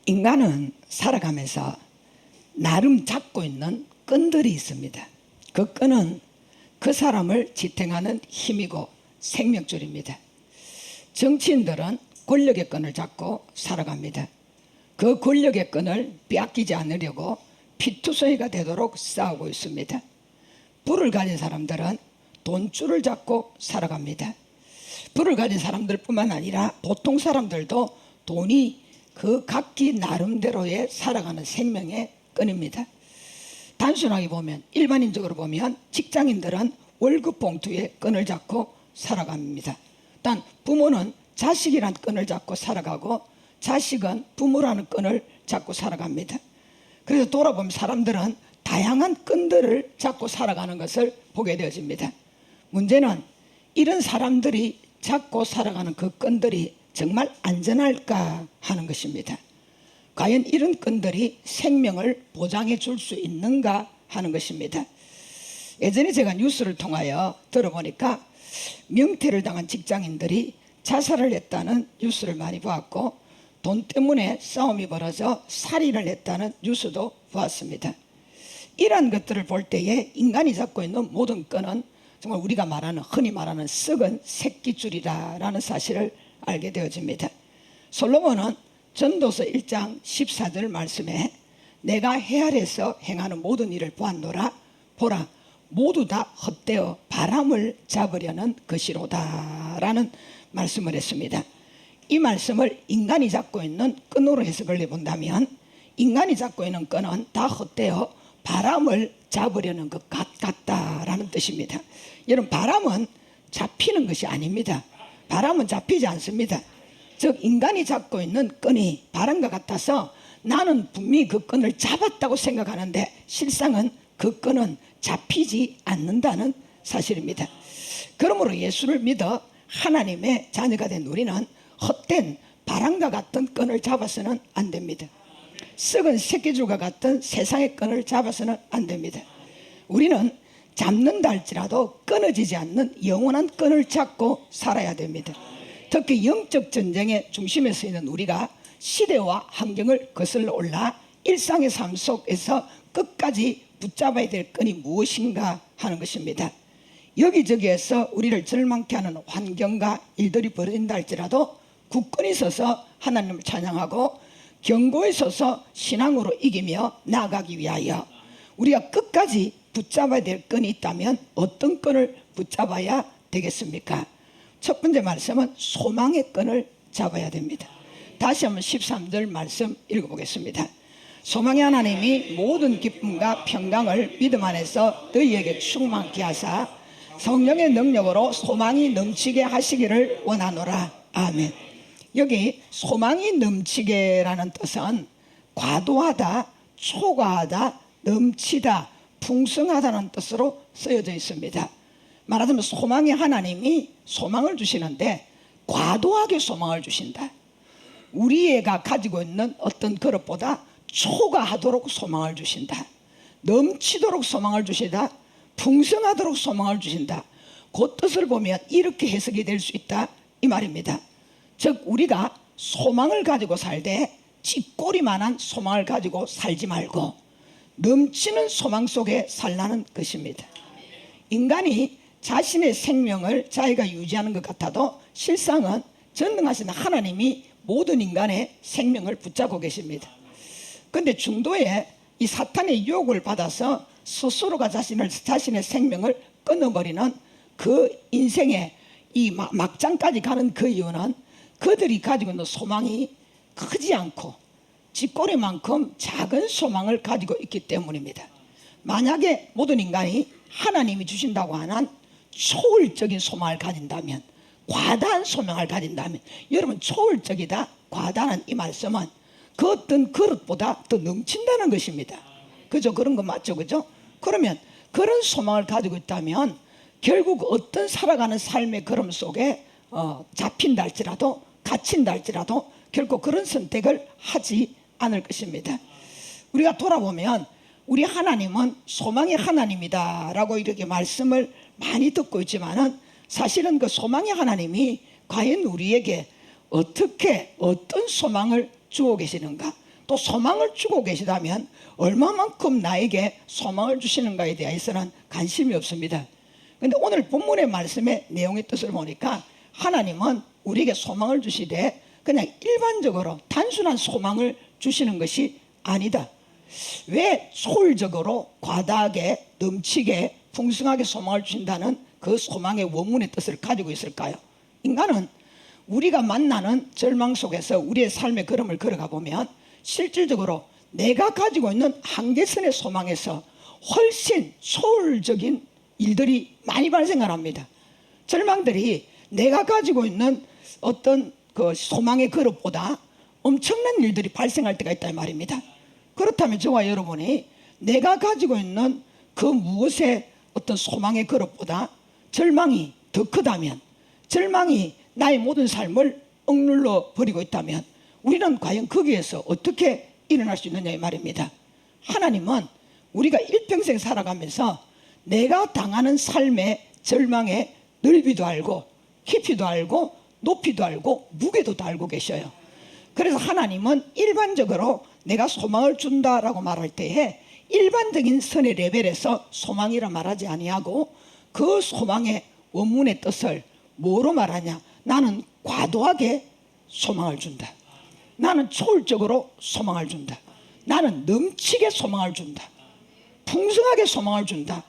인간은 살아가면서 나름 잡고 있는 끈들이 있습니다. 그 끈은 그 사람을 지탱하는 힘이고 생명줄입니다. 정치인들은 권력의 끈을 잡고 살아갑니다. 그 권력의 끈을 빼앗기지 않으려고 피투성이가 되도록 싸우고 있습니다. 부를 가진 사람들은 돈줄을 잡고 살아갑니다. 부를 가진 사람들뿐만 아니라 보통 사람들도 돈이 그 각기 나름대로의 살아가는 생명의 끈입니다. 단순하게 보면, 일반인적으로 보면 직장인들은 월급 봉투에 끈을 잡고 살아갑니다. 단 부모는 자식이란 끈을 잡고 살아가고 자식은 부모라는 끈을 잡고 살아갑니다. 그래서 돌아보면 사람들은 다양한 끈들을 잡고 살아가는 것을 보게 되어집니다. 문제는 이런 사람들이 잡고 살아가는 그 끈들이 정말 안전할까 하는 것입니다. 과연 이런 끈들이 생명을 보장해 줄 수 있는가 하는 것입니다. 예전에 제가 뉴스를 통하여 들어보니까 명퇴를 당한 직장인들이 자살을 했다는 뉴스를 많이 보았고, 돈 때문에 싸움이 벌어져 살인을 했다는 뉴스도 보았습니다. 이러한 것들을 볼 때에 인간이 잡고 있는 모든 끈은 정말 우리가 말하는, 흔히 말하는 썩은 새끼줄이라는 사실을 알게 되어집니다. 솔로몬은 전도서 1장 14절 말씀에 내가 헤아려서 행하는 모든 일을 보았노라. 보라, 모두 다 헛되어 바람을 잡으려는 것이로다 라는 말씀을 했습니다. 이 말씀을 인간이 잡고 있는 끈으로 해석을 해본다면, 인간이 잡고 있는 끈은 다 헛되어 바람을 잡으려는 것 같다라는 뜻입니다. 여러분, 바람은 잡히는 것이 아닙니다. 바람은 잡히지 않습니다. 즉 인간이 잡고 있는 끈이 바람과 같아서 나는 분명히 그 끈을 잡았다고 생각하는데 실상은 그 끈은 잡히지 않는다는 사실입니다. 그러므로 예수를 믿어 하나님의 자녀가 된 우리는 헛된 바람과 같은 끈을 잡아서는 안 됩니다. 썩은 새끼줄과 같은 세상의 끈을 잡아서는 안 됩니다. 우리는 잡는다 할지라도 끊어지지 않는 영원한 끈을 잡고 살아야 됩니다. 특히 영적 전쟁의 중심에 서 있는 우리가 시대와 환경을 거슬러 올라 일상의 삶 속에서 끝까지 붙잡아야 될 끈이 무엇인가 하는 것입니다. 여기저기에서 우리를 절망케 하는 환경과 일들이 벌어진다 할지라도 굳건히 서서 하나님을 찬양하고 견고히 서서 신앙으로 이기며 나아가기 위하여 우리가 끝까지 붙잡아야 될 끈이 있다면 어떤 끈을 붙잡아야 되겠습니까? 첫 번째 말씀은 소망의 끈을 잡아야 됩니다. 다시 한번 13절 말씀 읽어보겠습니다. 소망의 하나님이 모든 기쁨과 평강을 믿음 안에서 너희에게 충만케 하사 성령의 능력으로 소망이 넘치게 하시기를 원하노라. 아멘. 여기 소망이 넘치게라는 뜻은 과도하다, 초과하다, 넘치다, 풍성하다는 뜻으로 쓰여져 있습니다. 말하자면 소망의 하나님이 소망을 주시는데 과도하게 소망을 주신다. 우리가 가지고 있는 어떤 그릇보다 초과하도록 소망을 주신다. 넘치도록 소망을 주신다. 풍성하도록 소망을 주신다. 그 뜻을 보면 이렇게 해석이 될 수 있다 이 말입니다. 즉 우리가 소망을 가지고 살되 찌꼬리만한 소망을 가지고 살지 말고 넘치는 소망 속에 살라는 것입니다. 인간이 자신의 생명을 자기가 유지하는 것 같아도 실상은 전능하신 하나님이 모든 인간의 생명을 붙잡고 계십니다. 그런데 중도에 이 사탄의 유혹을 받아서 스스로가 자신의 생명을 끊어버리는 그 인생의 이 막장까지 가는 그 이유는 그들이 가지고 있는 소망이 크지 않고 쥐꼬리만큼 작은 소망을 가지고 있기 때문입니다. 만약에 모든 인간이 하나님이 주신다고 하는 초월적인 소망을 가진다면, 과다한 소망을 가진다면, 여러분 초월적이다, 과다한 이 말씀은 그 어떤 그릇보다 더 넘친다는 것입니다. 그죠? 그런 거 맞죠? 그죠? 그러면 그런 소망을 가지고 있다면 결국 어떤 살아가는 삶의 걸음 속에 잡힌다 할지라도 갇힌다 할지라도 결코 그런 선택을 하지 않을 것입니다. 우리가 돌아보면 우리 하나님은 소망의 하나님이다 라고 이렇게 말씀을 많이 듣고 있지만은 사실은 그 소망의 하나님이 과연 우리에게 어떻게 어떤 소망을 주고 계시는가, 또 소망을 주고 계시다면 얼마만큼 나에게 소망을 주시는가에 대해서는 관심이 없습니다. 그런데 오늘 본문의 말씀의 내용의 뜻을 보니까 하나님은 우리에게 소망을 주시되 그냥 일반적으로 단순한 소망을 주시는 것이 아니다. 왜 소홀적으로 과다하게 넘치게 풍성하게 소망을 주신다는 그 소망의 원문의 뜻을 가지고 있을까요? 인간은 우리가 만나는 절망 속에서 우리의 삶의 걸음을 걸어가 보면 실질적으로 내가 가지고 있는 한계선의 소망에서 훨씬 소홀적인 일들이 많이 발생합니다. 절망들이 내가 가지고 있는 어떤 그 소망의 그릇보다 엄청난 일들이 발생할 때가 있다 말입니다. 그렇다면 저와 여러분이 내가 가지고 있는 그 무엇의 어떤 소망의 그릇보다 절망이 더 크다면, 절망이 나의 모든 삶을 억눌러 버리고 있다면 우리는 과연 거기에서 어떻게 일어날 수 있느냐 이 말입니다. 하나님은 우리가 일평생 살아가면서 내가 당하는 삶의 절망의 넓이도 알고 깊이도 알고 높이도 알고 무게도 다 알고 계셔요. 그래서 하나님은 일반적으로 내가 소망을 준다라고 말할 때에 일반적인 선의 레벨에서 소망이라 말하지 아니하고 그 소망의 원문의 뜻을 뭐로 말하냐? 나는 과도하게 소망을 준다. 나는 초월적으로 소망을 준다. 나는 넘치게 소망을 준다. 풍성하게 소망을 준다.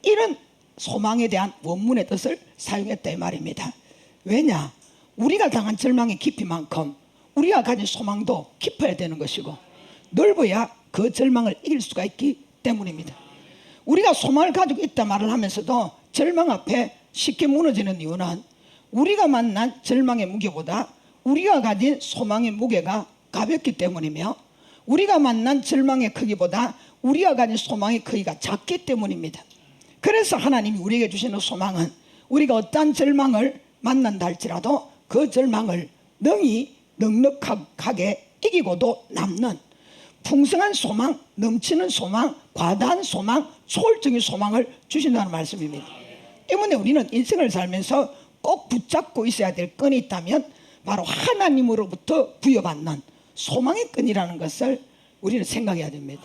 이런 소망에 대한 원문의 뜻을 사용했다 이 말입니다. 왜냐? 우리가 당한 절망의 깊이만큼 우리가 가진 소망도 깊어야 되는 것이고 넓어야 그 절망을 이길 수가 있기 때문입니다. 우리가 소망을 가지고 있다 말을 하면서도 절망 앞에 쉽게 무너지는 이유는 우리가 만난 절망의 무게보다 우리가 가진 소망의 무게가 가볍기 때문이며 우리가 만난 절망의 크기보다 우리가 가진 소망의 크기가 작기 때문입니다. 그래서 하나님이 우리에게 주시는 소망은 우리가 어떠한 절망을 만난다 할지라도 그 절망을 능히 넉넉하게 이기고도 남는 풍성한 소망, 넘치는 소망, 과다한 소망, 초월적인 소망을 주신다는 말씀입니다. 때문에 우리는 인생을 살면서 꼭 붙잡고 있어야 될 끈이 있다면 바로 하나님으로부터 부여받는 소망의 끈이라는 것을 우리는 생각해야 됩니다.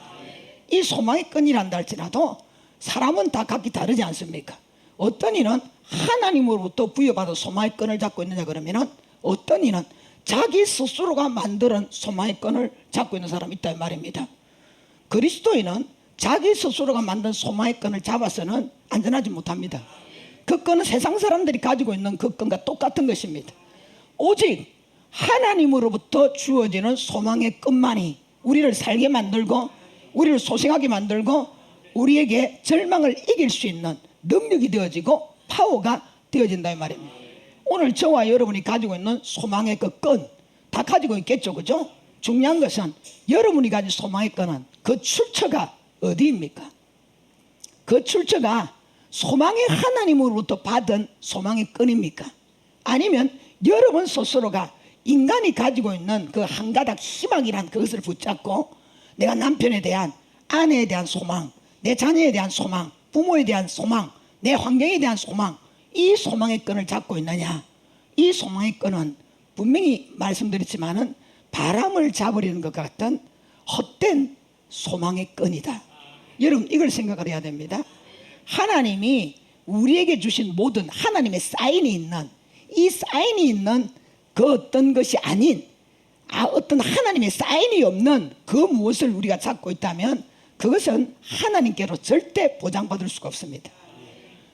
이 소망의 끈이란다 할지라도 사람은 다 각기 다르지 않습니까? 어떤 이는 하나님으로부터 부여받은 소망의 끈을 잡고 있느냐 그러면 어떤 이는 자기 스스로가 만드는 소망의 끈을 잡고 있는 사람이 있다 말입니다. 그리스도인은 자기 스스로가 만든 소망의 끈을 잡아서는 안전하지 못합니다. 그 끈은 세상 사람들이 가지고 있는 그 끈과 똑같은 것입니다. 오직 하나님으로부터 주어지는 소망의 끈만이 우리를 살게 만들고 우리를 소생하게 만들고 우리에게 절망을 이길 수 있는 능력이 되어지고 파워가 되어진다 이 말입니다. 오늘 저와 여러분이 가지고 있는 소망의 그 끈 다 가지고 있겠죠, 그죠? 중요한 것은 여러분이 가진 소망의 끈은 그 출처가 어디입니까? 그 출처가 소망의 하나님으로부터 받은 소망의 끈입니까? 아니면 여러분 스스로가 인간이 가지고 있는 그 한 가닥 희망이란 그것을 붙잡고 내가 남편에 대한, 아내에 대한 소망, 내 자녀에 대한 소망, 부모에 대한 소망, 내 환경에 대한 소망, 이 소망의 끈을 잡고 있느냐? 이 소망의 끈은 분명히 말씀드렸지만은 바람을 잡으려는 것 같은 헛된 소망의 끈이다. 여러분 이걸 생각을 해야 됩니다. 하나님이 우리에게 주신 모든 하나님의 사인이 있는 이 사인이 있는 그 어떤 것이 아닌 어떤 하나님의 사인이 없는 그 무엇을 우리가 잡고 있다면 그것은 하나님께로 절대 보장받을 수가 없습니다.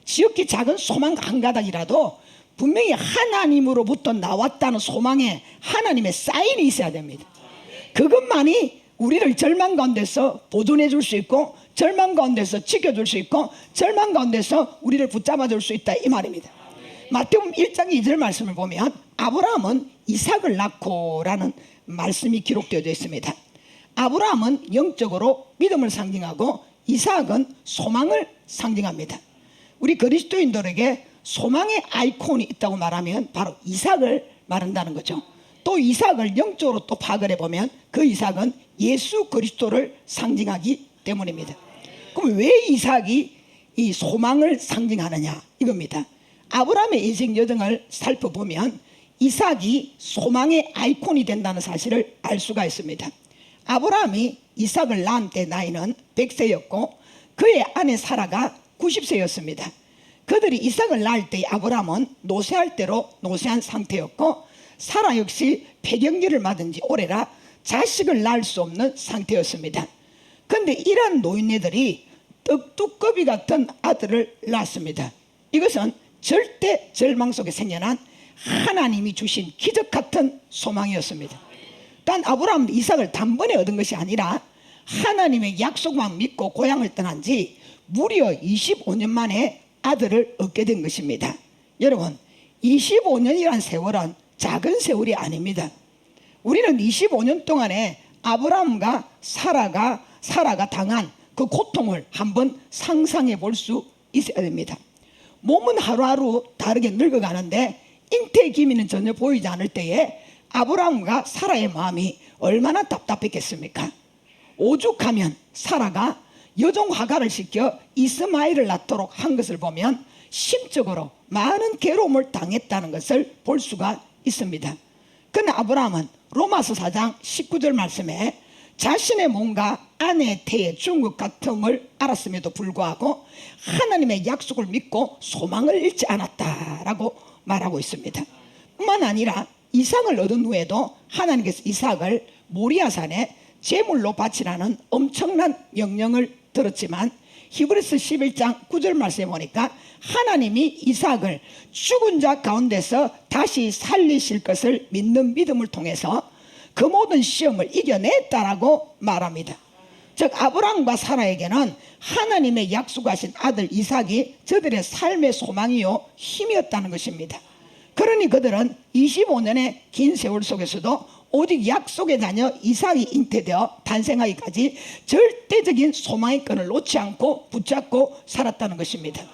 지극히 작은 소망 한 가닥이라도 분명히 하나님으로부터 나왔다는 소망에 하나님의 사인이 있어야 됩니다. 그것만이 우리를 절망 가운데서 보존해 줄 수 있고 절망 가운데서 지켜줄 수 있고 절망 가운데서 우리를 붙잡아 줄 수 있다 이 말입니다. 마태복음 1장 2절 말씀을 보면 아브라함은 이삭을 낳고라는 말씀이 기록되어져 있습니다. 아브라함은 영적으로 믿음을 상징하고 이삭은 소망을 상징합니다. 우리 그리스도인들에게 소망의 아이콘이 있다고 말하면 바로 이삭을 말한다는 거죠. 또 이삭을 영적으로 또 파악을 해보면 그 이삭은 예수 그리스도를 상징하기 때문입니다. 그럼 왜 이삭이 이 소망을 상징하느냐 이겁니다. 아브라함의 인생 여정을 살펴보면 이삭이 소망의 아이콘이 된다는 사실을 알 수가 있습니다. 아브라함이 이삭을 낳은 때 나이는 100세였고 그의 아내 사라가 90세였습니다. 그들이 이삭을 낳을 때 아브라함은 노쇠할 대로 노쇠한 상태였고 사라 역시 폐경기를 맞은 지 오래라 자식을 낳을 수 없는 상태였습니다. 그런데 이러한 노인네들이 떡두꺼비 같은 아들을 낳았습니다. 이것은 절대 절망 속에 생겨난 하나님이 주신 기적 같은 소망이었습니다. 단 아브라함은 이삭을 단번에 얻은 것이 아니라 하나님의 약속만 믿고 고향을 떠난 지 무려 25년 만에 아들을 얻게 된 것입니다. 여러분, 25년이란 세월은 작은 세월이 아닙니다. 우리는 25년 동안에 아브라함과 사라가 당한 그 고통을 한번 상상해 볼 수 있어야 됩니다. 몸은 하루하루 다르게 늙어가는데 잉태의 기미는 전혀 보이지 않을 때에 아브라함과 사라의 마음이 얼마나 답답했겠습니까? 오죽하면 사라가 여종 하갈을 시켜 이스마엘을 낳도록 한 것을 보면 심적으로 많은 괴로움을 당했다는 것을 볼 수가 있습니다. 그러나 아브라함은 로마서 4장 19절 말씀에 자신의 몸과 아내의 태의 죽은 것 같음을 알았음에도 불구하고 하나님의 약속을 믿고 소망을 잃지 않았다라고 말하고 있습니다. 뿐만 아니라 이삭을 얻은 후에도 하나님께서 이삭을 모리아산에 제물로 바치라는 엄청난 명령을 들었지만 히브리서 11장 9절 말씀에 보니까 하나님이 이삭을 죽은 자 가운데서 다시 살리실 것을 믿는 믿음을 통해서 그 모든 시험을 이겨냈다라고 말합니다. 즉 아브라함과 사라에게는 하나님의 약속하신 아들 이삭이 저들의 삶의 소망이요 힘이었다는 것입니다. 그러니 그들은 25년의 긴 세월 속에서도 오직 약속의 자녀 이삭이 잉태되어 탄생하기까지 절대적인 소망의 끈을 놓지 않고 붙잡고 살았다는 것입니다.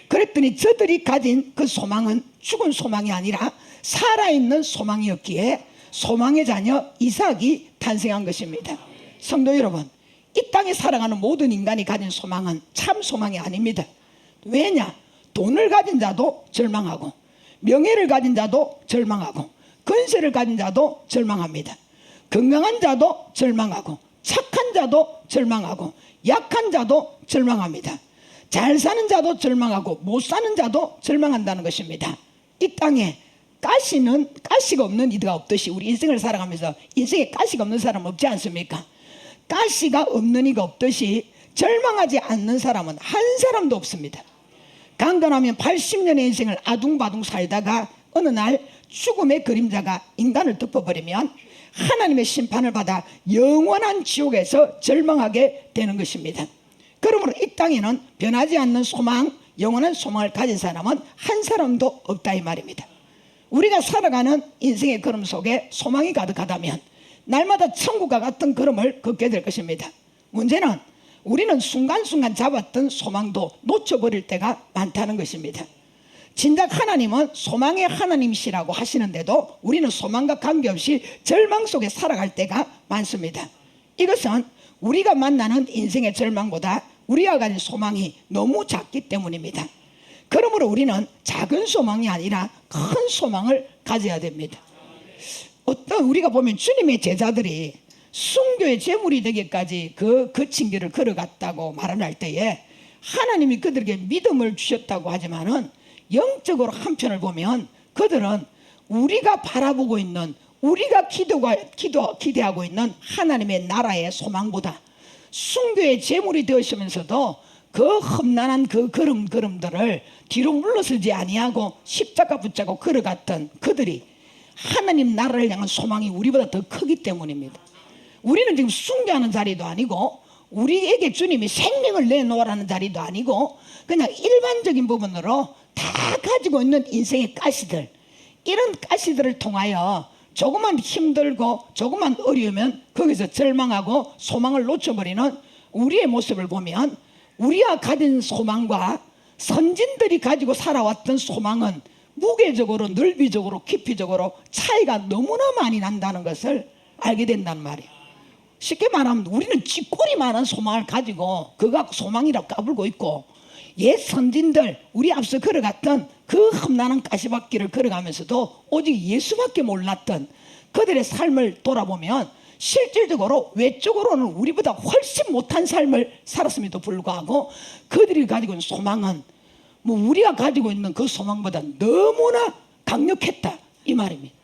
그랬더니 저들이 가진 그 소망은 죽은 소망이 아니라 살아있는 소망이었기에 소망의 자녀 이삭이 탄생한 것입니다. 성도 여러분, 이 땅에 살아가는 모든 인간이 가진 소망은 참 소망이 아닙니다. 왜냐? 돈을 가진 자도 절망하고 명예를 가진 자도 절망하고 권세를 가진 자도 절망합니다. 건강한 자도 절망하고 착한 자도 절망하고 약한 자도 절망합니다. 잘 사는 자도 절망하고 못 사는 자도 절망한다는 것입니다. 이 땅에 가시가 없는 이가 없듯이 우리 인생을 살아가면서 인생에 가시가 없는 사람 없지 않습니까? 가시가 없는 이가 없듯이 절망하지 않는 사람은 한 사람도 없습니다. 강건하면 80년의 인생을 아둥바둥 살다가 어느 날 죽음의 그림자가 인간을 덮어버리면 하나님의 심판을 받아 영원한 지옥에서 절망하게 되는 것입니다. 그러므로 이 땅에는 변하지 않는 소망, 영원한 소망을 가진 사람은 한 사람도 없다 이 말입니다. 우리가 살아가는 인생의 걸음 속에 소망이 가득하다면 날마다 천국과 같은 걸음을 걷게 될 것입니다. 문제는 우리는 순간순간 잡았던 소망도 놓쳐버릴 때가 많다는 것입니다. 진작 하나님은 소망의 하나님이시라고 하시는데도 우리는 소망과 관계없이 절망 속에 살아갈 때가 많습니다. 이것은 우리가 만나는 인생의 절망보다 우리가 가진 소망이 너무 작기 때문입니다. 그러므로 우리는 작은 소망이 아니라 큰 소망을 가져야 됩니다. 우리가 보면 주님의 제자들이 순교의 제물이 되기까지 그 거친 길을 걸어갔다고 말을 할 때에 하나님이 그들에게 믿음을 주셨다고 하지만은 영적으로 한편을 보면 그들은 우리가 바라보고 있는 우리가 기대하고 있는 하나님의 나라의 소망보다 순교의 제물이 되었으면서도 그 험난한 그 걸음들을 뒤로 물러서지 아니하고 십자가 붙잡고 걸어갔던 그들이 하나님 나라를 향한 소망이 우리보다 더 크기 때문입니다. 우리는 지금 순교하는 자리도 아니고 우리에게 주님이 생명을 내놓으라는 자리도 아니고 그냥 일반적인 부분으로 다 가지고 있는 인생의 가시들, 이런 가시들을 통하여 조금만 힘들고 조금만 어려우면 거기서 절망하고 소망을 놓쳐버리는 우리의 모습을 보면 우리가 가진 소망과 선진들이 가지고 살아왔던 소망은 무게적으로 넓이적으로 깊이적으로 차이가 너무나 많이 난다는 것을 알게 된단 말이에요. 쉽게 말하면 우리는 쥐꼬리만한 소망을 가지고 그거 소망이라고 까불고 있고 옛 선진들 우리 앞서 걸어갔던 그 험난한 가시밭길을 걸어가면서도 오직 예수밖에 몰랐던 그들의 삶을 돌아보면 실질적으로 외적으로는 우리보다 훨씬 못한 삶을 살았음에도 불구하고 그들이 가지고 있는 소망은 뭐 우리가 가지고 있는 그 소망보다 너무나 강력했다 이 말입니다.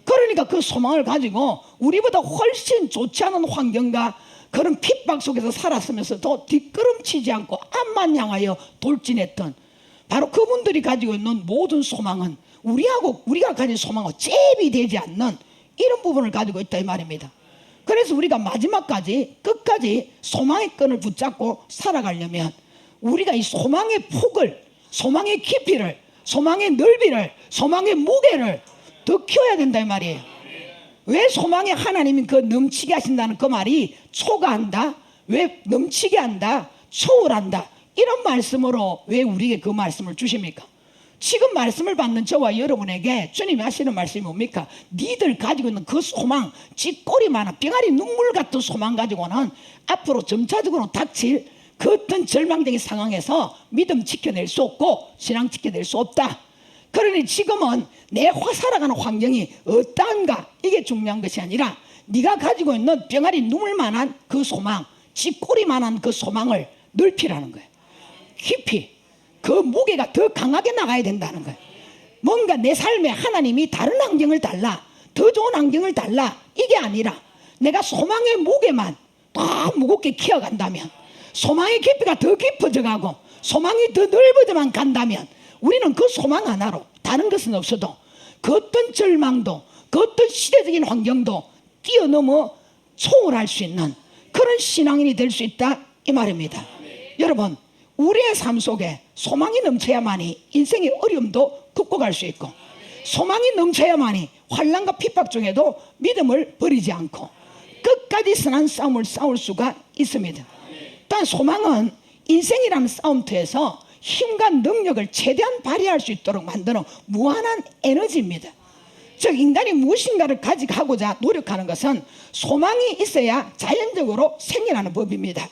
그러니까 그 소망을 가지고 우리보다 훨씬 좋지 않은 환경과 그런 핍박 속에서 살았으면서도 뒷걸음치지 않고 앞만 향하여 돌진했던 바로 그분들이 가지고 있는 모든 소망은 우리가 가진 소망과 잽이 되지 않는 이런 부분을 가지고 있다 이 말입니다. 그래서 우리가 마지막까지 끝까지 소망의 끈을 붙잡고 살아가려면 우리가 이 소망의 폭을, 소망의 깊이를, 소망의 넓이를, 소망의 무게를 더 키워야 된다 이 말이에요. 왜 소망의 하나님이 그 넘치게 하신다는 그 말이 초과한다, 왜 넘치게 한다, 초월한다 이런 말씀으로 왜 우리에게 그 말씀을 주십니까? 지금 말씀을 받는 저와 여러분에게 주님이 하시는 말씀이 뭡니까? 니들 가지고 있는 그 소망, 찌꼬리 많아 뿅아리 눈물 같은 소망 가지고는 앞으로 점차적으로 닥칠 그 어떤 절망적인 상황에서 믿음 지켜낼 수 없고 신앙 지켜낼 수 없다. 그러니 지금은 내 살아가는 환경이 어떠한가 이게 중요한 것이 아니라 네가 가지고 있는 뿅아리 눈물만한 그 소망, 쥐꼬리만한 그 소망을 넓히라는 거예요. 깊이 그 무게가 더 강하게 나가야 된다는 거예요. 뭔가 내 삶에 하나님이 다른 환경을 달라, 더 좋은 환경을 달라 이게 아니라 내가 소망의 무게만 더 무겁게 키워간다면, 소망의 깊이가 더 깊어져 가고 소망이 더 넓어져만 간다면 우리는 그 소망 하나로 다른 것은 없어도 그 어떤 절망도 그 어떤 시대적인 환경도 뛰어넘어 초월할 수 있는 그런 신앙인이 될 수 있다 이 말입니다. 여러분, 우리의 삶 속에 소망이 넘쳐야만이 인생의 어려움도 극복할 수 있고, 소망이 넘쳐야만이 환난과 핍박 중에도 믿음을 버리지 않고 끝까지 선한 싸움을 싸울 수가 있습니다. 단 소망은 인생이라는 싸움터에서 힘과 능력을 최대한 발휘할 수 있도록 만드는 무한한 에너지입니다. 즉 인간이 무엇인가를 가져가고자 노력하는 것은 소망이 있어야 자연적으로 생겨나는 법입니다.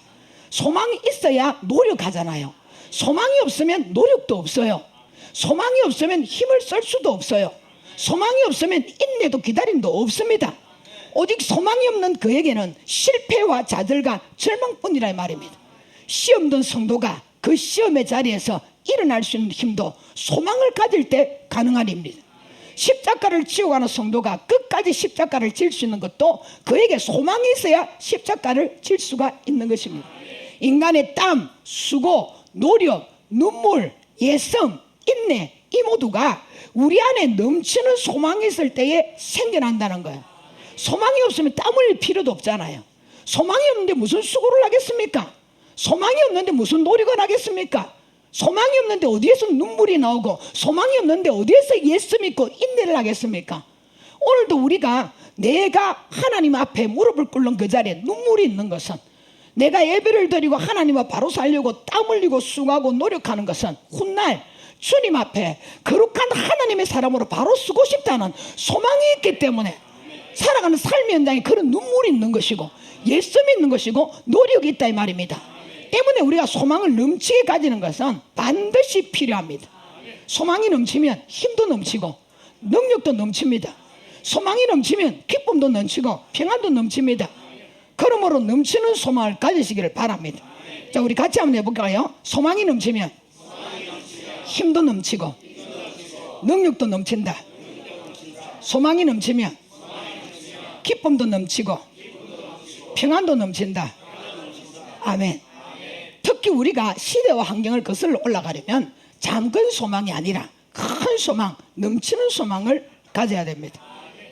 소망이 있어야 노력하잖아요. 소망이 없으면 노력도 없어요. 소망이 없으면 힘을 쓸 수도 없어요. 소망이 없으면 인내도 기다림도 없습니다. 오직 소망이 없는 그에게는 실패와 좌절과 절망뿐이라 말입니다. 시험 든 성도가 그 시험의 자리에서 일어날 수 있는 힘도 소망을 가질 때 가능한 일입니다. 십자가를 지고 가는 성도가 끝까지 십자가를 질 수 있는 것도 그에게 소망이 있어야 십자가를 질 수가 있는 것입니다. 인간의 땀, 수고, 노력, 눈물, 예성, 인내 이 모두가 우리 안에 넘치는 소망이 있을 때에 생겨난다는 거예요. 소망이 없으면 땀 흘릴 필요도 없잖아요. 소망이 없는데 무슨 수고를 하겠습니까? 소망이 없는데 무슨 노력을 하겠습니까? 소망이 없는데 어디에서 눈물이 나오고, 소망이 없는데 어디에서 예수 믿고 인내를 하겠습니까? 오늘도 우리가 내가 하나님 앞에 무릎을 꿇는 그 자리에 눈물이 있는 것은, 내가 예배를 드리고 하나님 앞 바로 살려고 땀 흘리고 수고하고 노력하는 것은 훗날 주님 앞에 거룩한 하나님의 사람으로 바로 서고 싶다는 소망이 있기 때문에 살아가는 삶의 현장에 그런 눈물이 있는 것이고 예수 믿는 것이고 노력이 있다 이 말입니다. 때문에 우리가 소망을 넘치게 가지는 것은 반드시 필요합니다. 소망이 넘치면 힘도 넘치고 능력도 넘칩니다. 소망이 넘치면 기쁨도 넘치고 평안도 넘칩니다. 그러므로 넘치는 소망을 가지시기를 바랍니다. 자, 우리 같이 한번 해볼까요? 소망이 넘치면 힘도 넘치고 능력도 넘친다. 소망이 넘치면 기쁨도 넘치고 평안도 넘친다. 아멘. 특히 우리가 시대와 환경을 거슬러 올라가려면 잠깐 소망이 아니라 큰 소망, 넘치는 소망을 가져야 됩니다.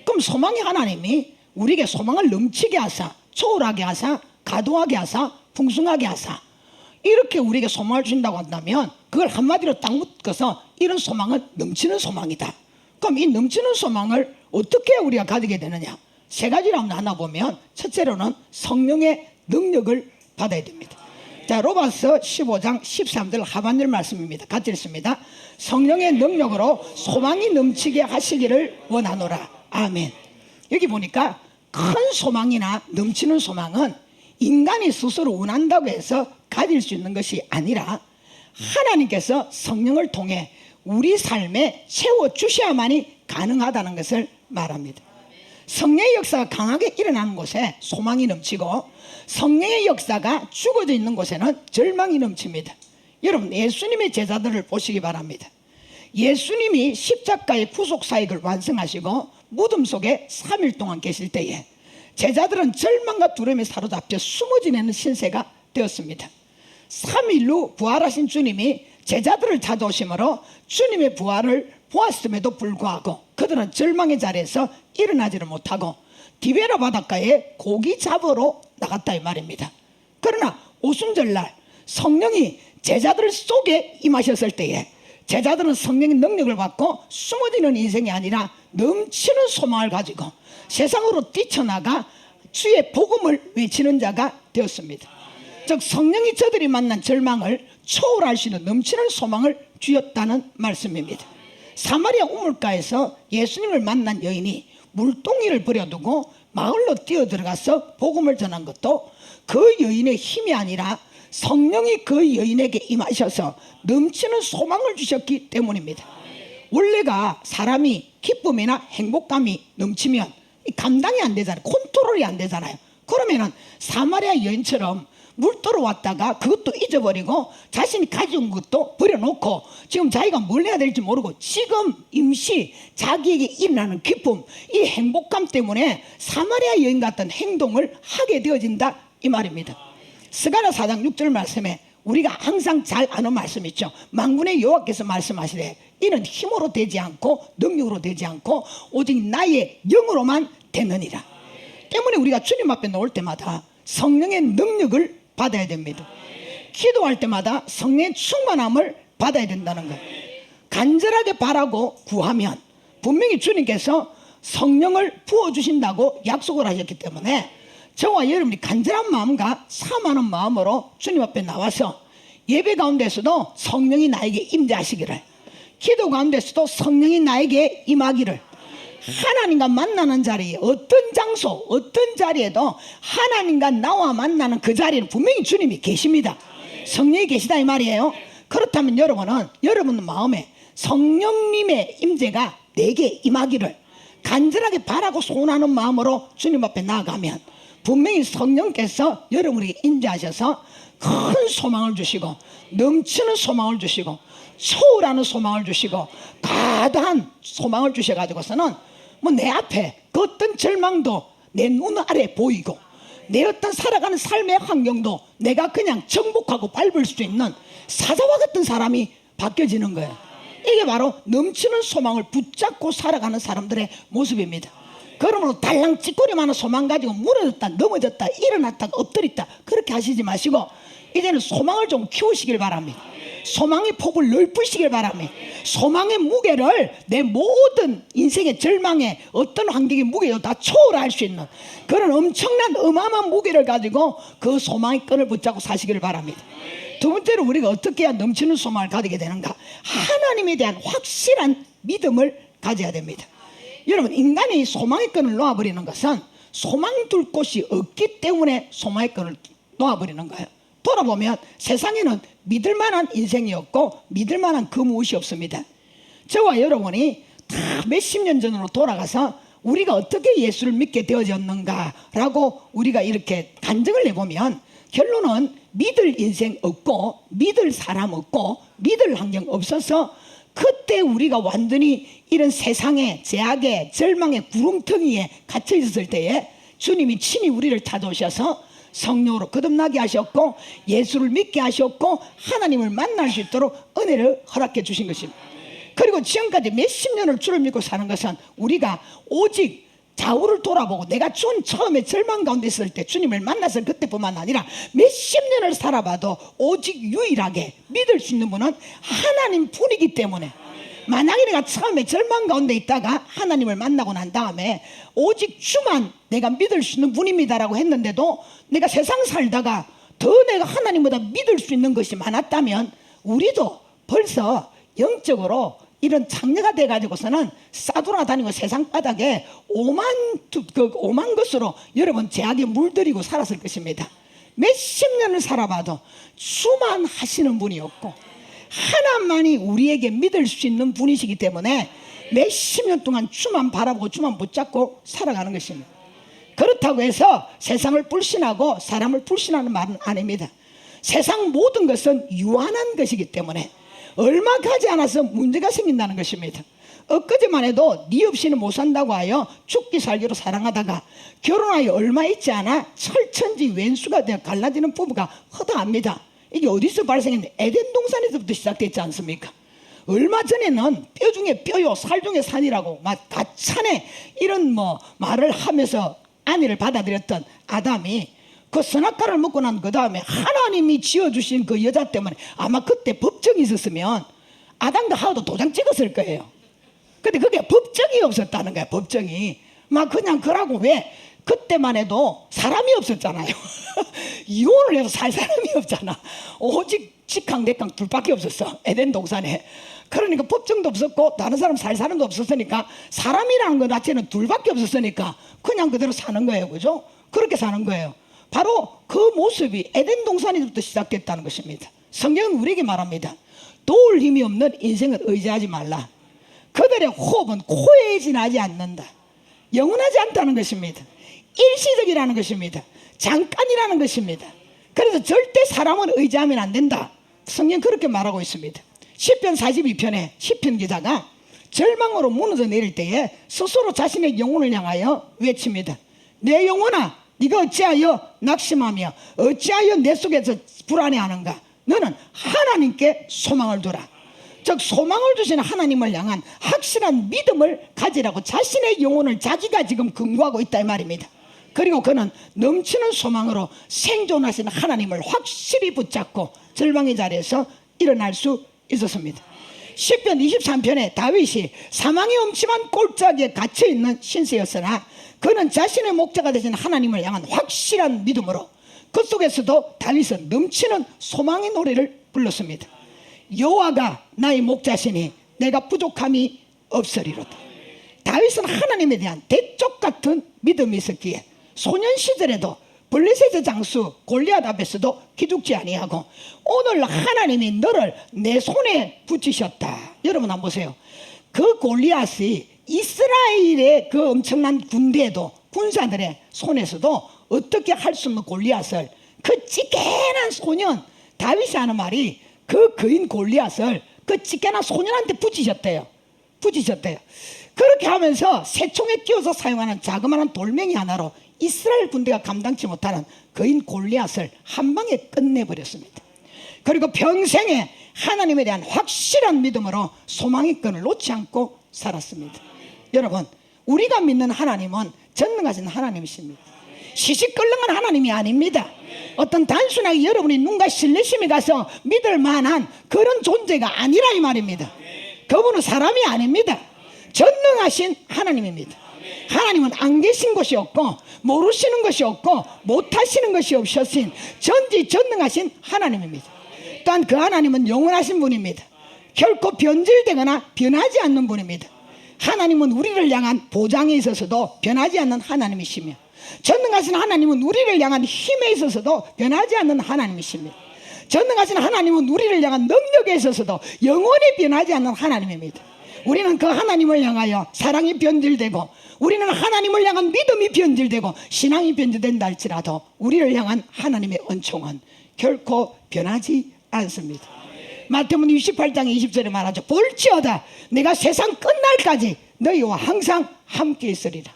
그럼 소망이 하나님이 우리에게 소망을 넘치게 하사, 초월하게 하사, 가동하게 하사, 풍성하게 하사, 이렇게 우리에게 소망을 주신다고 한다면 그걸 한마디로 딱 묶어서 이런 소망은 넘치는 소망이다. 그럼 이 넘치는 소망을 어떻게 우리가 가지게 되느냐? 세 가지로 한번 나눠보면, 첫째로는 성령의 능력을 받아야 됩니다. 자, 로마서 15장 13절 하반절 말씀입니다. 같이 읽습니다. 성령의 능력으로 소망이 넘치게 하시기를 원하노라. 아멘. 여기 보니까 큰 소망이나 넘치는 소망은 인간이 스스로 원한다고 해서 가질 수 있는 것이 아니라 하나님께서 성령을 통해 우리 삶에 채워주셔야만이 가능하다는 것을 말합니다. 성령의 역사가 강하게 일어나는 곳에 소망이 넘치고, 성령의 역사가 죽어져 있는 곳에는 절망이 넘칩니다. 여러분, 예수님의 제자들을 보시기 바랍니다. 예수님이 십자가의 구속사역을 완성하시고 무덤 속에 3일 동안 계실 때에 제자들은 절망과 두려움에 사로잡혀 숨어 지내는 신세가 되었습니다. 3일 후 부활하신 주님이 제자들을 찾아오심으로 주님의 부활을 보았음에도 불구하고 그들은 절망의 자리에서 일어나지를 못하고 디베라 바닷가에 고기 잡으러 나갔다 이 말입니다. 그러나 오순절날 성령이 제자들 속에 임하셨을 때에 제자들은 성령의 능력을 받고 숨어지는 인생이 아니라 넘치는 소망을 가지고 세상으로 뛰쳐나가 주의 복음을 외치는 자가 되었습니다. 즉 성령이 저들이 만난 절망을 초월할 수 있는 넘치는 소망을 주었다는 말씀입니다. 사마리아 우물가에서 예수님을 만난 여인이 물동이를 버려두고 마을로 뛰어들어가서 복음을 전한 것도 그 여인의 힘이 아니라 성령이 그 여인에게 임하셔서 넘치는 소망을 주셨기 때문입니다. 원래가 사람이 기쁨이나 행복감이 넘치면 감당이 안 되잖아요. 컨트롤이 안 되잖아요. 그러면은 사마리아 여인처럼 물도로 왔다가 그것도 잊어버리고 자신이 가져온 것도 버려놓고 지금 자기가 뭘 해야 될지 모르고 지금 임시 자기에게 일어나는 기쁨, 이 행복감 때문에 사마리아 여인 같은 행동을 하게 되어진다 이 말입니다. 스가랴 4장 6절 말씀에 우리가 항상 잘 아는 말씀 있죠. 만군의 여호와께서 말씀하시되 이는 힘으로 되지 않고 능력으로 되지 않고 오직 나의 영으로만 되느니라. 때문에 우리가 주님 앞에 나올 때마다 성령의 능력을 받아야 됩니다. 기도할 때마다 성령의 충만함을 받아야 된다는 것. 간절하게 바라고 구하면 분명히 주님께서 성령을 부어주신다고 약속을 하셨기 때문에 저와 여러분이 간절한 마음과 사모하는 마음으로 주님 앞에 나와서 예배 가운데서도 성령이 나에게 임재하시기를, 기도 가운데서도 성령이 나에게 임하기를, 하나님과 만나는 자리에 어떤 장소 어떤 자리에도 하나님과 나와 만나는 그 자리에는 분명히 주님이 계십니다. 성령이 계시다 이 말이에요. 그렇다면 여러분은 여러분 마음에 성령님의 임재가 내게 임하기를 간절하게 바라고 소원하는 마음으로 주님 앞에 나아가면 분명히 성령께서 여러분에게 임재하셔서 큰 소망을 주시고 넘치는 소망을 주시고 초월하는 소망을 주시고 가다한 소망을 주셔가지고서는 뭐 내 앞에 그 어떤 절망도 내 눈 아래 보이고 내 어떤 살아가는 삶의 환경도 내가 그냥 정복하고 밟을 수 있는 사자와 같은 사람이 바뀌어지는 거예요. 이게 바로 넘치는 소망을 붙잡고 살아가는 사람들의 모습입니다. 그러므로 달랑 찌꺼리만한 소망 가지고 무너졌다 넘어졌다 일어났다 엎드렸다 그렇게 하시지 마시고 이제는 소망을 좀 키우시길 바랍니다. 소망의 폭을 넓히시길 바랍니다. 소망의 무게를 내 모든 인생의 절망의 어떤 환경의 무게도 다 초월할 수 있는 그런 엄청난 어마어마한 무게를 가지고 그 소망의 끈을 붙잡고 사시길 바랍니다. 두 번째로 우리가 어떻게 해야 넘치는 소망을 가지게 되는가? 하나님에 대한 확실한 믿음을 가져야 됩니다. 여러분, 인간이 소망의 끈을 놓아버리는 것은 소망 둘 곳이 없기 때문에 소망의 끈을 놓아버리는 거예요. 돌아보면 세상에는 믿을 만한 인생이 없고 믿을 만한 그 무엇이 없습니다. 저와 여러분이 다 몇십 년 전으로 돌아가서 우리가 어떻게 예수를 믿게 되어졌는가라고 우리가 이렇게 간증을 해보면 결론은 믿을 인생 없고 믿을 사람 없고 믿을 환경 없어서 그때 우리가 완전히 이런 세상의 제약의 절망의 구름텅이에 갇혀 있었을 때에 주님이 친히 우리를 찾아오셔서 성령으로 거듭나게 하셨고 예수를 믿게 하셨고 하나님을 만날 수 있도록 은혜를 허락해 주신 것입니다. 그리고 지금까지 몇십 년을 주를 믿고 사는 것은 우리가 오직 좌우를 돌아보고 내가 처음에 절망 가운데 있을 때 주님을 만났을 그때뿐만 아니라 몇십 년을 살아봐도 오직 유일하게 믿을 수 있는 분은 하나님 뿐이기 때문에 만약에 내가 처음에 절망 가운데 있다가 하나님을 만나고 난 다음에 오직 주만 내가 믿을 수 있는 분입니다라고 했는데도 내가 세상 살다가 더 내가 하나님보다 믿을 수 있는 것이 많았다면 우리도 벌써 영적으로 이런 장녀가 돼가지고서는 싸돌아다니고 세상 바닥에 오만 것으로 여러분 제약에 물들이고 살았을 것입니다. 몇십 년을 살아봐도 주만 하시는 분이 없고 하나만이 우리에게 믿을 수 있는 분이시기 때문에 몇십 년 동안 주만 바라보고 주만 붙잡고 살아가는 것입니다. 그렇다고 해서 세상을 불신하고 사람을 불신하는 말은 아닙니다. 세상 모든 것은 유한한 것이기 때문에 얼마 가지 않아서 문제가 생긴다는 것입니다. 엊그제만 해도 네 없이는 못 산다고 하여 죽기 살기로 사랑하다가 결혼하여 얼마 있지 않아 철천지 왼수가 되어 갈라지는 부부가 허다합니다. 이게 어디서 발생했는데 에덴 동산에서부터 시작됐지 않습니까? 얼마 전에는 뼈 중에 뼈요 살 중에 산이라고 막 가찬에 이런 말을 하면서 아내를 받아들였던 아담이 그 선악과를 먹고 난 그 다음에 하나님이 지어주신 그 여자 때문에 아마 그때 법정이 있었으면 아담과 하와도 도장 찍었을 거예요. 근데 그게 법정이 없었다는 거야. 법정이 막 그냥 그러고, 왜 그때만 해도 사람이 없었잖아요. 이혼을 해서 살 사람이 없잖아. 오직 직항대강 둘밖에 없었어, 에덴 동산에. 그러니까 법정도 없었고 다른 사람 살 사람도 없었으니까, 사람이라는 것 자체는 둘밖에 없었으니까 그냥 그대로 사는 거예요. 그죠? 그렇게 사는 거예요. 바로 그 모습이 에덴 동산에부터 시작됐다는 것입니다. 성경은 우리에게 말합니다. 도울 힘이 없는 인생을 의지하지 말라. 그들의 호흡은 코에 지나지 않는다. 영원하지 않다는 것입니다. 일시적이라는 것입니다. 잠깐이라는 것입니다. 그래서 절대 사람은 의지하면 안 된다. 성경 그렇게 말하고 있습니다. 시편 42편에 시편 기자가 절망으로 무너져 내릴 때에 스스로 자신의 영혼을 향하여 외칩니다. 내 영혼아, 네가 어찌하여 낙심하며 어찌하여 내 속에서 불안해하는가? 너는 하나님께 소망을 두라. 즉 소망을 주시는 하나님을 향한 확실한 믿음을 가지라고 자신의 영혼을 자기가 지금 근거하고 있다 이 말입니다. 그리고 그는 넘치는 소망으로 생존하시는 하나님을 확실히 붙잡고 절망의 자리에서 일어날 수 있었습니다. 시편 23편에 다윗이 사망의 엄침한 골짜기에 갇혀있는 신세였으나 그는 자신의 목자가 되신 하나님을 향한 확실한 믿음으로 그 속에서도 다윗은 넘치는 소망의 노래를 불렀습니다. 여호와가 나의 목자시니 내가 부족함이 없으리로다. 다윗은 하나님에 대한 대쪽 같은 믿음이 있었기에 소년 시절에도 블레셋의 장수 골리앗 앞에서도 기죽지 아니하고 오늘 하나님이 너를 내 손에 붙이셨다. 여러분 한번 보세요. 그 골리앗이 이스라엘의 그 엄청난 군대에도 군사들의 손에서도 어떻게 할 수 없는 골리앗을, 그 찌개난 소년, 다윗이 하는 말이 그 거인 골리앗을 그 찌개난 소년한테 붙이셨대요. 그렇게 하면서 새총에 끼워서 사용하는 자그마한 돌멩이 하나로 이스라엘 군대가 감당치 못하는 거인 골리앗을 한 방에 끝내버렸습니다. 그리고 평생에 하나님에 대한 확실한 믿음으로 소망의 끈을 놓지 않고 살았습니다. 여러분, 우리가 믿는 하나님은 전능하신 하나님이십니다. 시시껄렁한 하나님이 아닙니다. 어떤 단순하게 여러분이 누군가 신뢰심이 가서 믿을 만한 그런 존재가 아니라 이 말입니다. 그분은 사람이 아닙니다. 전능하신 하나님입니다. 하나님은 안 계신 것이 없고 모르시는 것이 없고 못하시는 것이 없으신 전지전능하신 하나님입니다. 또한 그 하나님은 영원하신 분입니다. 결코 변질되거나 변하지 않는 분입니다. 하나님은 우리를 향한 보장에 있어서도 변하지 않는 하나님이시며 전능하신 하나님은 우리를 향한 힘에 있어서도 변하지 않는 하나님이십니다. 전능하신 하나님은 우리를 향한 능력에 있어서도 영원히 변하지 않는 하나님입니다. 우리는 그 하나님을 향하여 사랑이 변질되고 우리는 하나님을 향한 믿음이 변질되고 신앙이 변질된다 할지라도 우리를 향한 하나님의 은총은 결코 변하지 않습니다. 마태복음 28장 20절에 말하죠. 볼지어다 내가 세상 끝날까지 너희와 항상 함께 있으리라.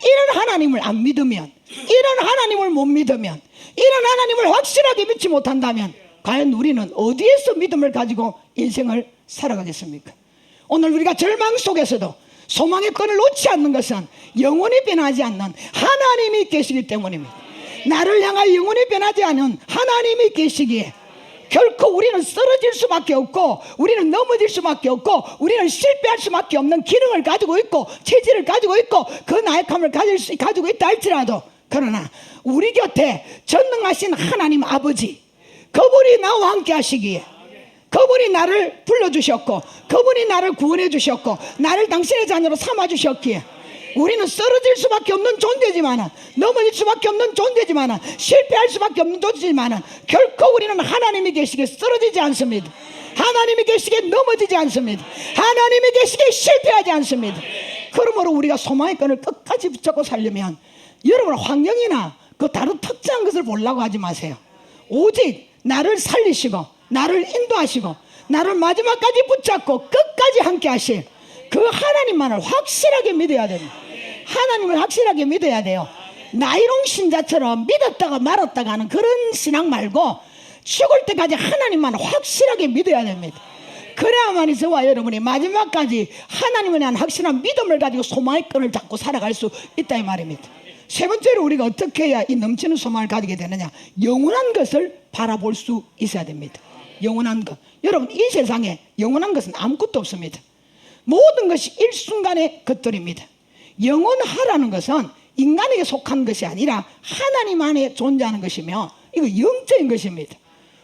이런 하나님을 안 믿으면, 이런 하나님을 못 믿으면, 이런 하나님을 확실하게 믿지 못한다면 과연 우리는 어디에서 믿음을 가지고 인생을 살아가겠습니까? 오늘 우리가 절망 속에서도 소망의 끈을 놓지 않는 것은 영원히 변하지 않는 하나님이 계시기 때문입니다. 나를 향하여 영원히 변하지 않은 하나님이 계시기에 결코 우리는 쓰러질 수밖에 없고 우리는 넘어질 수밖에 없고 우리는 실패할 수밖에 없는 기능을 가지고 있고 체질을 가지고 있고 그 나약함을 가지고 있다 할지라도, 그러나 우리 곁에 전능하신 하나님 아버지, 그분이 나와 함께 하시기에, 그분이 나를 불러주셨고 그분이 나를 구원해 주셨고 나를 당신의 자녀로 삼아주셨기에 우리는 쓰러질 수밖에 없는 존재지만은, 넘어질 수밖에 없는 존재지만은, 실패할 수밖에 없는 존재지만은 결코 우리는 하나님이 계시기에 쓰러지지 않습니다. 하나님이 계시기에 넘어지지 않습니다. 하나님이 계시기에 실패하지 않습니다. 그러므로 우리가 소망의 끈을 끝까지 붙잡고 살려면 여러분 환경이나 그 다른 특정한 것을 보려고 하지 마세요. 오직 나를 살리시고 나를 인도하시고 나를 마지막까지 붙잡고 끝까지 함께 하실 그 하나님만을 확실하게 믿어야 됩니다. 하나님을 확실하게 믿어야 돼요. 나이롱 신자처럼 믿었다가 말았다가 하는 그런 신앙 말고 죽을 때까지 하나님만 확실하게 믿어야 됩니다. 그래야만이 저와 여러분이 마지막까지 하나님에 대한 확실한 믿음을 가지고 소망의 끈을 잡고 살아갈 수 있다 이 말입니다. 세 번째로 우리가 어떻게 해야 이 넘치는 소망을 가지게 되느냐, 영원한 것을 바라볼 수 있어야 됩니다. 영원한 것. 여러분 이 세상에 영원한 것은 아무것도 없습니다. 모든 것이 일순간의 것들입니다. 영원하라는 것은 인간에게 속한 것이 아니라 하나님 안에 존재하는 것이며 이거 영적인 것입니다.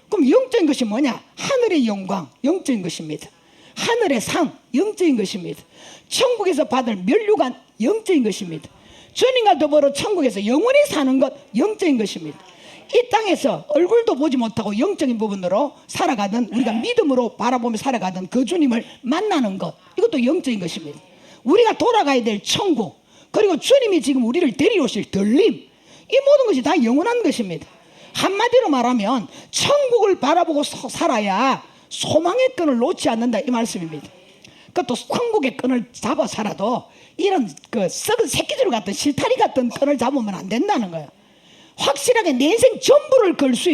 그럼 영적인 것이 뭐냐? 하늘의 영광, 영적인 것입니다. 하늘의 상, 영적인 것입니다. 천국에서 받을 면류관, 영적인 것입니다. 주님과 더불어 천국에서 영원히 사는 것, 영적인 것입니다. 이 땅에서 얼굴도 보지 못하고 영적인 부분으로 살아가던, 우리가 믿음으로 바라보며 살아가던 그 주님을 만나는 것, 이것도 영적인 것입니다. 우리가 돌아가야 될 천국, 그리고 주님이 지금 우리를 데려오실 들림, 이 모든 것이 다 영원한 것입니다. 한마디로 말하면 천국을 바라보고 살아야 소망의 끈을 놓지 않는다 이 말씀입니다. 그것도 천국의 끈을 잡아 살아도 이런 그 썩은 새끼줄 같은 실타리 같은 끈을 잡으면 안 된다는 거예요. 확실하게 내 인생 전부를 걸 수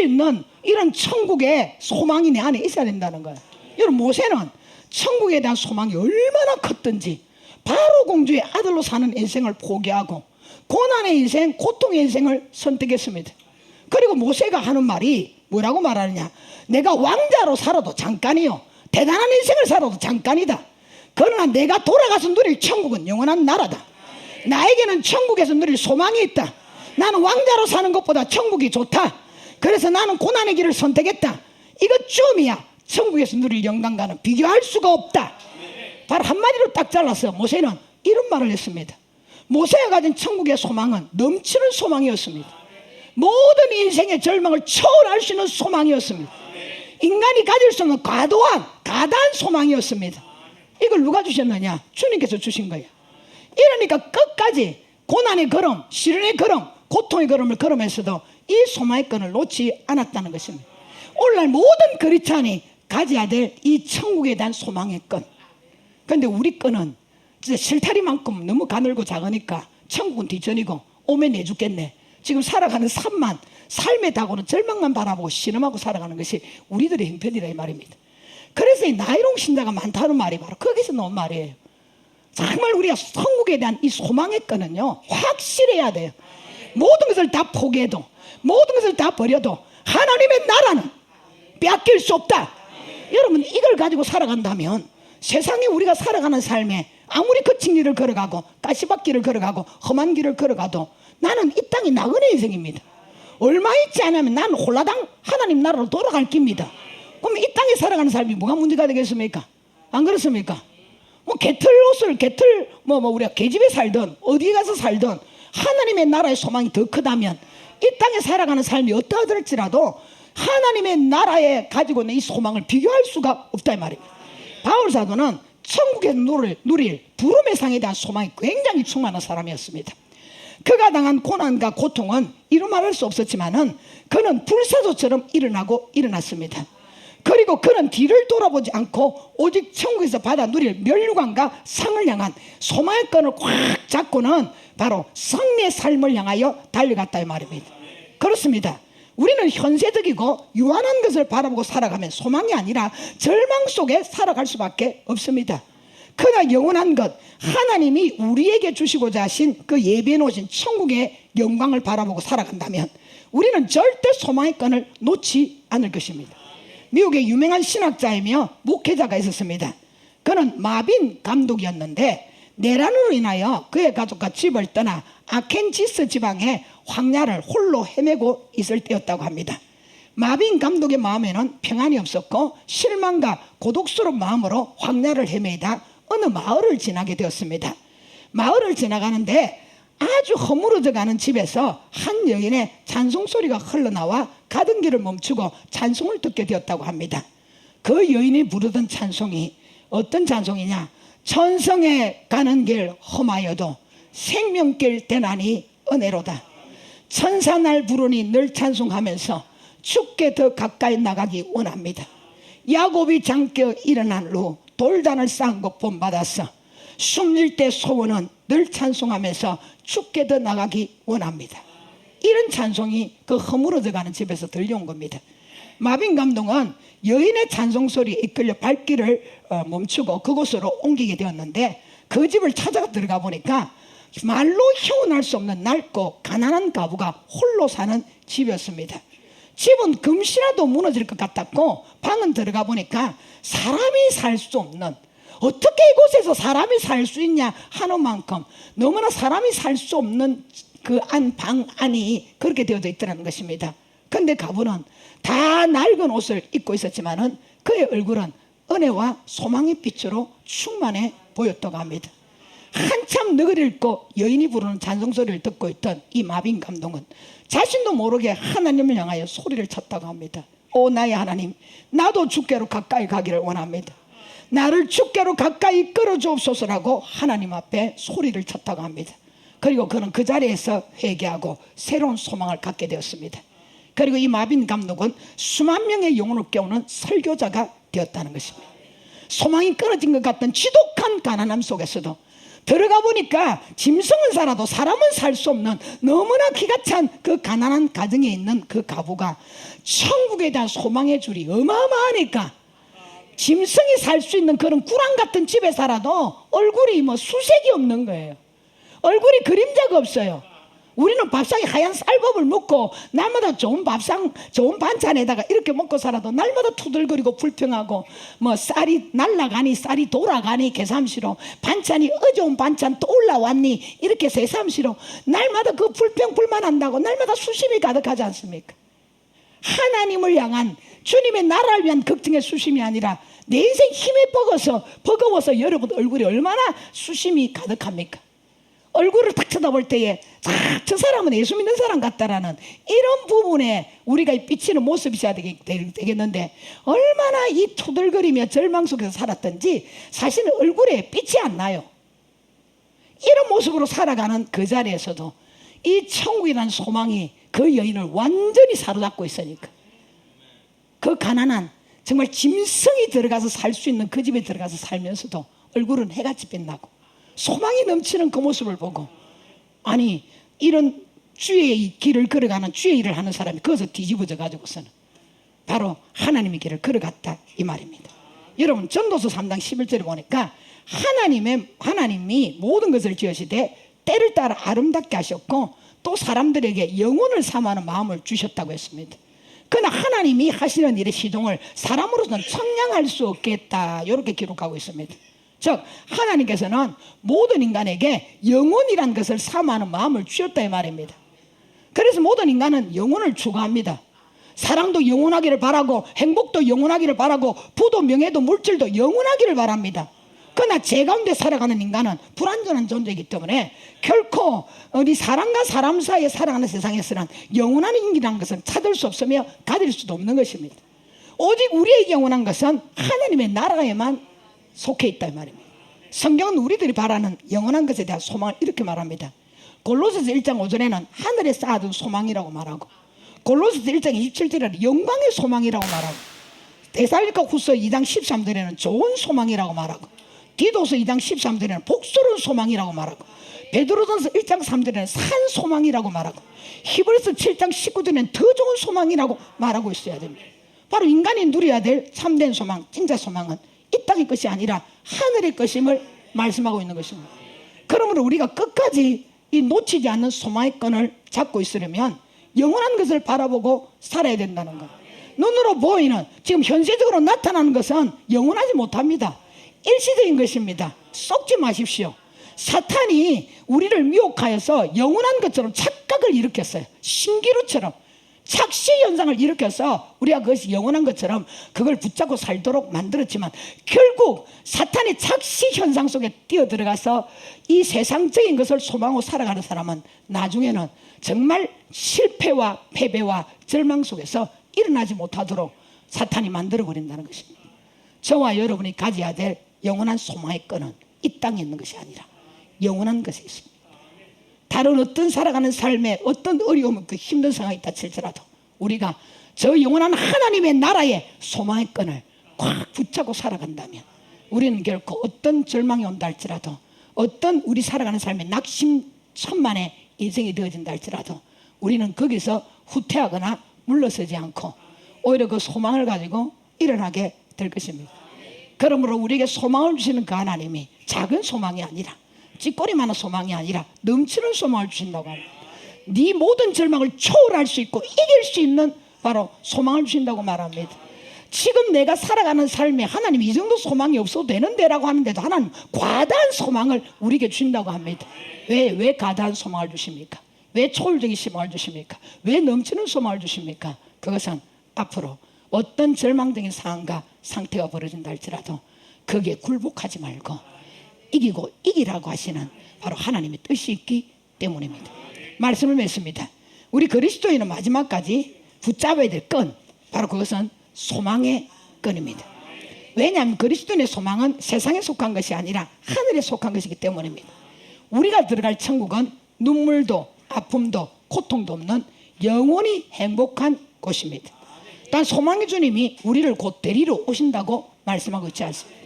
있는 이런 천국의 소망이 내 안에 있어야 된다는 거예요. 여러분 모세는 천국에 대한 소망이 얼마나 컸던지 바로 공주의 아들로 사는 인생을 포기하고 고난의 인생, 고통의 인생을 선택했습니다. 그리고 모세가 하는 말이 뭐라고 말하느냐, 내가 왕자로 살아도 잠깐이요, 대단한 인생을 살아도 잠깐이다. 그러나 내가 돌아가서 누릴 천국은 영원한 나라다. 나에게는 천국에서 누릴 소망이 있다. 나는 왕자로 사는 것보다 천국이 좋다. 그래서 나는 고난의 길을 선택했다. 이것쯤이야 천국에서 누릴 영광과는 비교할 수가 없다. 바로 한마디로 딱 잘랐어요. 모세는 이런 말을 했습니다. 모세가 가진 천국의 소망은 넘치는 소망이었습니다. 모든 인생의 절망을 초월할 수 있는 소망이었습니다. 인간이 가질 수 없는 가다한 소망이었습니다. 이걸 누가 주셨느냐? 주님께서 주신 거예요. 이러니까 끝까지 고난의 걸음, 시련의 걸음, 고통의 걸음을 걸으면서도 이 소망의 끈을 놓지 않았다는 것입니다. 오늘날 모든 그리스도인이 가져야 될 이 천국에 대한 소망의 끈. 그런데 우리 끈은 진짜 실타리만큼 너무 가늘고 작으니까 천국은 뒷전이고 오면 내 죽겠네. 지금 살아가는 삶의 다고는 절망만 바라보고 신음하고 살아가는 것이 우리들의 형편이라 이 말입니다. 그래서 이 나이롱 신자가 많다는 말이 바로 거기서 나온 말이에요. 정말 우리가 천국에 대한 이 소망의 끈은요 확실해야 돼요. 모든 것을 다 포기해도, 모든 것을 다 버려도 하나님의 나라는 빼앗길 수 없다. 여러분 이걸 가지고 살아간다면 세상에 우리가 살아가는 삶에 아무리 거친 길을 걸어가고 가시밭길을 걸어가고 험한 길을 걸어가도 나는 이 땅이 나그네 인생입니다. 얼마 있지 않으면 나는 홀라당 하나님 나라로 돌아갈 깁니다. 그럼 이 땅에 살아가는 삶이 뭐가 문제가 되겠습니까? 안 그렇습니까? 뭐 우리가 계집에 살든 어디에 가서 살든 하나님의 나라의 소망이 더 크다면 이 땅에 살아가는 삶이 어떠하더라도 하나님의 나라에 가지고 있는 이 소망을 비교할 수가 없다 이 말입니다. 바울 사도는 천국에서 누릴 부름의 상에 대한 소망이 굉장히 충만한 사람이었습니다. 그가 당한 고난과 고통은 이루 말할 수 없었지만은 그는 불사조처럼 일어났습니다. 그리고 그는 뒤를 돌아보지 않고 오직 천국에서 받아 누릴 면류관과 상을 향한 소망의 끈을 꽉 잡고는 바로 승리의 삶을 향하여 달려갔다 이 말입니다. 그렇습니다. 우리는 현세적이고 유한한 것을 바라보고 살아가면 소망이 아니라 절망 속에 살아갈 수밖에 없습니다. 그러나 영원한 것, 하나님이 우리에게 주시고자 하신 그 예비해 놓으신 천국의 영광을 바라보고 살아간다면 우리는 절대 소망의 끈을 놓지 않을 것입니다. 미국의 유명한 신학자이며 목회자가 있었습니다. 그는 마빈 감독이었는데 내란으로 인하여 그의 가족과 집을 떠나 아켄지스 지방의 황야를 홀로 헤매고 있을 때였다고 합니다. 마빈 감독의 마음에는 평안이 없었고 실망과 고독스러운 마음으로 황야를 헤매다 어느 마을을 지나게 되었습니다. 마을을 지나가는데 아주 허물어져 가는 집에서 한 여인의 찬송소리가 흘러나와 가던 길을 멈추고 찬송을 듣게 되었다고 합니다. 그 여인이 부르던 찬송이 어떤 찬송이냐? 천성에 가는 길 험하여도 생명길 대나니 은혜로다. 천사 날 부르니 늘 찬송하면서 주께 더 가까이 나가기 원합니다. 야곱이 잠겨 일어난 후 돌단을 쌓은 것 본받았어. 숨질 때 소원은 늘 찬송하면서 주께 더 나가기 원합니다. 이런 찬송이 그 허물어져가는 집에서 들려온 겁니다. 마빈 감독은 여인의 찬송 소리에 이끌려 발길을 멈추고 그곳으로 옮기게 되었는데, 그 집을 찾아가 들어가 보니까 말로 형언할 수 없는 낡고 가난한 가부가 홀로 사는 집이었습니다. 집은 금시라도 무너질 것 같았고, 방은 들어가 보니까 사람이 살 수 없는, 어떻게 이곳에서 사람이 살 수 있냐 하는 만큼 너무나 사람이 살 수 없는 그 방 안이 그렇게 되어져 있더라는 것입니다. 그런데 가부는 다 낡은 옷을 입고 있었지만은 그의 얼굴은 은혜와 소망의 빛으로 충만해 보였다고 합니다. 한참 너그를 읽고 여인이 부르는 찬송소리를 듣고 있던 이 마빈 감독은 자신도 모르게 하나님을 향하여 소리를 쳤다고 합니다. 오 나의 하나님, 나도 주께로 가까이 가기를 원합니다. 나를 주께로 가까이 끌어주옵소서라고 하나님 앞에 소리를 쳤다고 합니다. 그리고 그는 그 자리에서 회개하고 새로운 소망을 갖게 되었습니다. 그리고 이 마빈 감독은 수만 명의 영혼을 깨우는 설교자가 되었다는 것입니다. 소망이 끊어진 것 같던 지독한 가난함 속에서도 들어가 보니까 짐승은 살아도 사람은 살 수 없는 너무나 기가 찬 그 가난한 가정에 있는 그 가부가 천국에 대한 소망의 줄이 어마어마하니까 짐승이 살 수 있는 그런 꾸랑 같은 집에 살아도 얼굴이 뭐 수색이 없는 거예요. 얼굴이 그림자가 없어요. 우리는 밥상에 하얀 쌀밥을 먹고 날마다 좋은 밥상, 좋은 반찬에다가 이렇게 먹고 살아도 날마다 투덜거리고 불평하고 뭐 쌀이 날라가니 쌀이 돌아가니 개삼시로 반찬이 어져운 반찬 또 올라왔니 이렇게 새삼시로 날마다 그 불평 불만한다고 날마다 수심이 가득하지 않습니까? 하나님을 향한 주님의 나라를 위한 걱정의 수심이 아니라 내 인생 힘에 버거워서 여러분 얼굴이 얼마나 수심이 가득합니까? 얼굴을 딱 쳐다볼 때에 저 사람은 예수 믿는 사람 같다라는 이런 부분에 우리가 비치는 모습이 있어야 되겠는데, 얼마나 이 투덜거리며 절망 속에서 살았던지 사실은 얼굴에 빛이 안 나요. 이런 모습으로 살아가는 그 자리에서도 이 천국이라는 소망이 그 여인을 완전히 사로잡고 있으니까, 그 가난한 정말 짐승이 들어가서 살 수 있는 그 집에 들어가서 살면서도 얼굴은 해같이 빛나고 소망이 넘치는 그 모습을 보고, 아니 이런 주의 길을 걸어가는 주의 일을 하는 사람이 거기서 뒤집어져 가지고서는 바로 하나님의 길을 걸어갔다 이 말입니다. 여러분 전도서 3장 11절에 보니까 하나님이 모든 것을 지으시되 때를 따라 아름답게 하셨고 또 사람들에게 영혼을 삼하는 마음을 주셨다고 했습니다. 그러나 하나님이 하시는 일의 시종을 사람으로서는 청량할 수 없겠다 이렇게 기록하고 있습니다. 즉 하나님께서는 모든 인간에게 영혼이란 것을 삼하는 마음을 주셨다 이 말입니다. 그래서 모든 인간은 영혼을 추구합니다. 사랑도 영원하기를 바라고 행복도 영원하기를 바라고 부도 명예도 물질도 영원하기를 바랍니다. 그러나 제 가운데 살아가는 인간은 불완전한 존재이기 때문에 결코 우리 사람과 사람 사이에 살아가는 세상에서는 영원한 인기라는 것은 찾을 수 없으며 가질 수도 없는 것입니다. 오직 우리의 영원한 것은 하나님의 나라에만 속해 있다 이 말입니다. 성경은 우리들이 바라는 영원한 것에 대한 소망을 이렇게 말합니다. 골로새서 1장 5절에는 하늘에 쌓아둔 소망이라고 말하고, 골로새서 1장 27절에는 영광의 소망이라고 말하고, 데살로니가 후서 2장 13절에는 좋은 소망이라고 말하고, 디도서 2장 13절에는 복스러운 소망이라고 말하고, 베드로전서 1장 3절에는 산 소망이라고 말하고, 히브리서 7장 19절에는 더 좋은 소망이라고 말하고 있어야 됩니다. 바로 인간이 누려야 될 참된 소망, 진짜 소망은 이 땅의 것이 아니라 하늘의 것임을 말씀하고 있는 것입니다. 그러므로 우리가 끝까지 이 놓치지 않는 소망의 끈을 잡고 있으려면 영원한 것을 바라보고 살아야 된다는 것. 눈으로 보이는 지금 현실적으로 나타나는 것은 영원하지 못합니다. 일시적인 것입니다. 썩지 마십시오. 사탄이 우리를 미혹하여서 영원한 것처럼 착각을 일으켰어요. 신기루처럼 착시 현상을 일으켜서 우리가 그것이 영원한 것처럼 그걸 붙잡고 살도록 만들었지만, 결국 사탄의 착시 현상 속에 뛰어들어가서 이 세상적인 것을 소망하고 살아가는 사람은 나중에는 정말 실패와 패배와 절망 속에서 일어나지 못하도록 사탄이 만들어버린다는 것입니다. 저와 여러분이 가져야 될 영원한 소망의 끈은 이 땅에 있는 것이 아니라 영원한 것에 있습니다. 다른 어떤 살아가는 삶에 어떤 어려움, 그 힘든 상황이 있다 칠지라도 우리가 저 영원한 하나님의 나라의 소망의 끈을 꽉 붙잡고 살아간다면 우리는 결코 어떤 절망이 온다 할지라도, 어떤 우리 살아가는 삶에 낙심천만의 인생이 되어진다 할지라도 우리는 거기서 후퇴하거나 물러서지 않고 오히려 그 소망을 가지고 일어나게 될 것입니다. 그러므로 우리에게 소망을 주시는 그 하나님이 작은 소망이 아니라, 찌꼬리만한 소망이 아니라 넘치는 소망을 주신다고 합니다. 네 모든 절망을 초월할 수 있고 이길 수 있는 바로 소망을 주신다고 말합니다. 지금 내가 살아가는 삶에 하나님 이 정도 소망이 없어도 되는데 라고 하는데도 하나님 과다한 소망을 우리에게 주신다고 합니다. 왜 과다한 소망을 주십니까? 왜 초월적인 소망을 주십니까? 왜 넘치는 소망을 주십니까? 그것은 앞으로 어떤 절망적인 상황과 상태가 벌어진다 할지라도 거기에 굴복하지 말고 이기고 이기라고 하시는 바로 하나님의 뜻이 있기 때문입니다. 말씀을 맺습니다. 우리 그리스도인은 마지막까지 붙잡아야 될 끈, 바로 그것은 소망의 끈입니다. 왜냐하면 그리스도인의 소망은 세상에 속한 것이 아니라 하늘에 속한 것이기 때문입니다. 우리가 들어갈 천국은 눈물도 아픔도 고통도 없는 영원히 행복한 곳입니다. 단 소망의 주님이 우리를 곧 데리러 오신다고 말씀하고 있지 않습니까?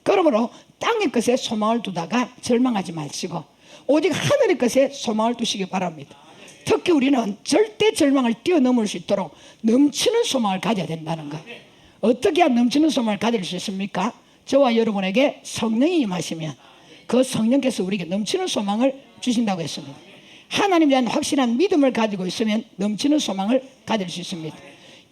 그러므로 땅의 것에 소망을 두다가 절망하지 마시고 오직 하늘의 것에 소망을 두시기 바랍니다. 특히 우리는 절대 절망을 뛰어넘을 수 있도록 넘치는 소망을 가져야 된다는 것. 어떻게 해야 넘치는 소망을 가질 수 있습니까? 저와 여러분에게 성령이 임하시면 그 성령께서 우리에게 넘치는 소망을 주신다고 했습니다. 하나님에 대한 확실한 믿음을 가지고 있으면 넘치는 소망을 가질 수 있습니다.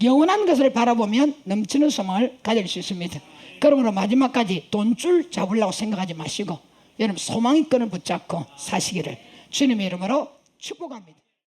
영원한 것을 바라보면 넘치는 소망을 가질 수 있습니다. 그러므로 마지막까지 돈줄 잡으려고 생각하지 마시고 여러분 소망의 끈을 붙잡고 사시기를 주님의 이름으로 축복합니다.